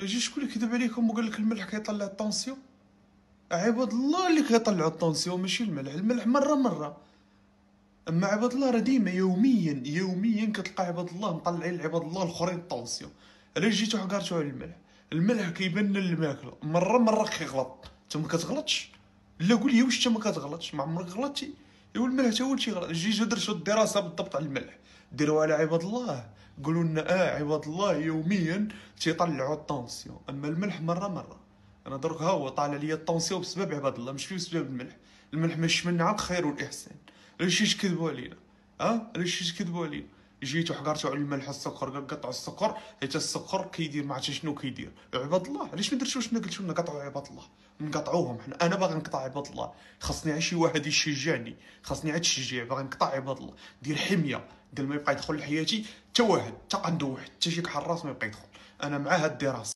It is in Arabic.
يجي شكون اللي كذب عليكم وقال لك الملح كيطلع الطونسيون؟ عباد الله اللي كيطلعوا الطونسيون ماشي الملح. الملح مره. اما عباد الله راه ديما يوميا كتلقى عباد الله مطلعين لعباد الله الاخرين الطونسيون. علاش جيتو حكرتو على الملح؟ الملح كيبان الماكله مره كيغلط. انت ما كتغلطش؟ لا قول لي واش انت ما كتغلطش؟ ما عمرك غلطتي؟ ايوا الملح تا هو اللي تيغلط. جيتو درتو الدراسه بالضبط على الملح، ديروها على عباد الله، قولوا لنا عباد الله يوميا تيطلعوا الطونسيون. اما الملح مره. انا درك ها هو طالع ليا الطونسيون بسبب عباد الله ماشي بسبب الملح. الملح ماشي من عاد الخير والاحسان. علاش تكذبوا علينا؟ علاش تكذبوا علينا؟ جيتو حقرتو على الملح السكر، قطعوا السكر حيت السكر كيدير ما عرفتش شنو كيدير. عباد الله علاش ما درتوش شنو قلتو لنا؟ قطعوا عباد الله، نقطعوهم حنا. انا باغي نقطع عباد الله، خاصني عاد شي واحد يشجعني، خاصني عاد تشجيع. باغي نقطع عباد الله، دير حميه، قال ما يبقى يدخل لحياتي حتى واحد، حتى عنده واحد، حتى شي حراس ما يبقى يدخل. انا مع هاد الدراسه.